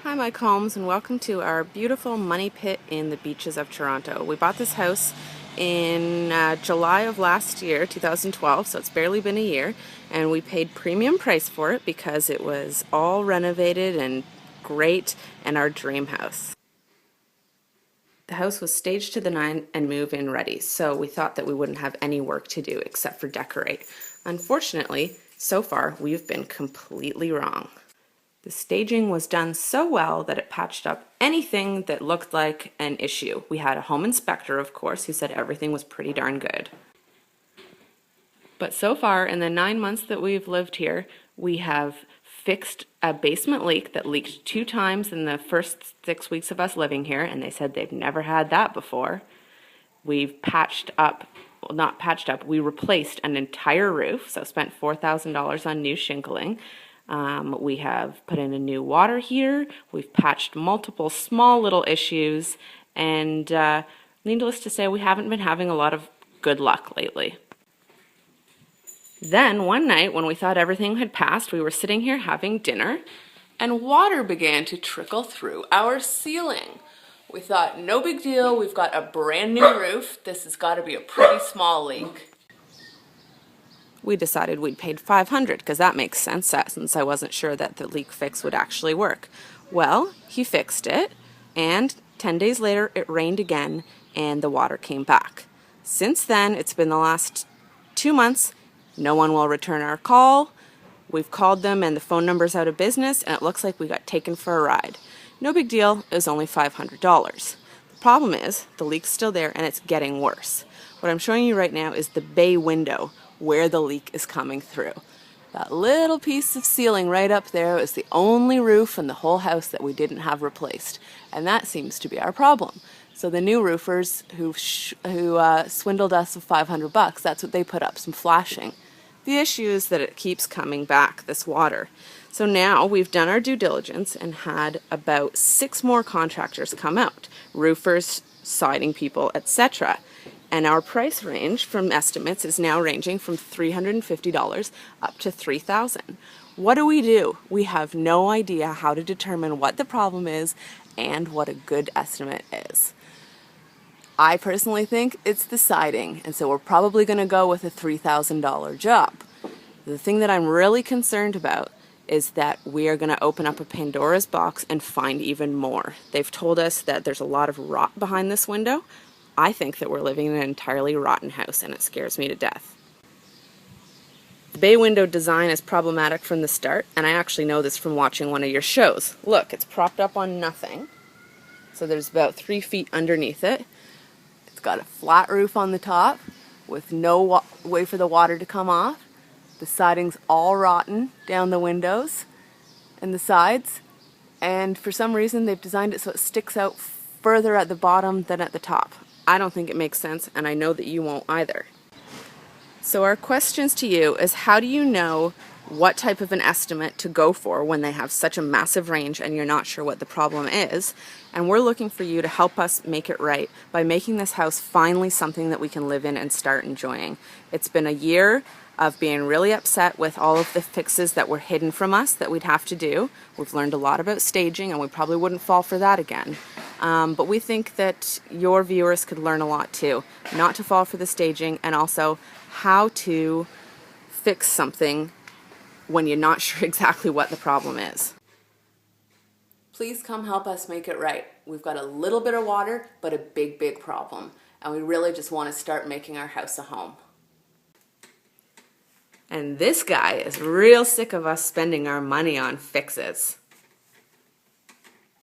Hi, Mike Holmes, and welcome to our beautiful money pit in the beaches of Toronto. We bought this house in July of last year, 2012, so it's barely been a year, and we paid premium price for it because it was all renovated and great and our dream house. The house was staged to the nine and move-in ready, so we thought that we wouldn't have any work to do except for decorate. Unfortunately, so far, we've been completely wrong. The staging was done so well that it patched up anything that looked like an issue. We had a home inspector, of course, who said everything was pretty darn good. But so far, in the 9 months that we've lived here, we have fixed a basement leak that leaked 2 times in the first 6 weeks of us living here, and they said they've never had that before. We've patched up, well, not patched up, we replaced an entire roof, so spent $4,000 on new shingling. We have put in a new water heater, we've patched multiple small little issues, and needless to say, we haven't been having a lot of good luck lately. Then one night when we thought everything had passed, we were sitting here having dinner, and water began to trickle through our ceiling. We thought, no big deal, we've got a brand new roof, this has got to be a pretty small leak. We decided we'd paid $500 because that makes sense since I wasn't sure that the leak fix would actually work. Well, he fixed it, and 10 days later it rained again and the water came back. Since then, it's been the last 2 months. No one will return our call. We've called them and the phone number's out of business, and it looks like we got taken for a ride. No big deal, it was only $500. The problem is the leak's still there and it's getting worse. What I'm showing you right now is the bay window where the leak is coming through. That little piece of ceiling right up there is the only roof in the whole house that we didn't have replaced, and that seems to be our problem. So the new roofers who swindled us of $500, that's what they put up, some flashing. The issue is that it keeps coming back, this water. So now we've done our due diligence and had about 6 more contractors come out, roofers, siding people, etc. And our price range from estimates is now ranging from $350 up to $3,000. What do? We have no idea how to determine what the problem is and what a good estimate is. I personally think it's the siding, and so we're probably going to go with a $3,000 job. The thing that I'm really concerned about is that we are going to open up a Pandora's box and find even more. They've told us that there's a lot of rot behind this window. I think that we're living in an entirely rotten house, and it scares me to death. The bay window design is problematic from the start, and I actually know this from watching one of your shows. Look, it's propped up on nothing, so there's about 3 feet underneath it. It's got a flat roof on the top with no way for the water to come off. The siding's all rotten down the windows and the sides, and for some reason they've designed it so it sticks out further at the bottom than at the top. I don't think it makes sense, and I know that you won't either. So our questions to you is, how do you know what type of an estimate to go for when they have such a massive range and you're not sure what the problem is? And we're looking for you to help us make it right by making this house finally something that we can live in and start enjoying. It's been a year of being really upset with all of the fixes that were hidden from us that we'd have to do. We've learned a lot about staging, and we probably wouldn't fall for that again. But we think that your viewers could learn a lot too. Not to fall for the staging, and also how to fix something when you're not sure exactly what the problem is. Please come help us make it right. We've got a little bit of water, but a big, big problem. And we really just want to start making our house a home. And this guy is real sick of us spending our money on fixes.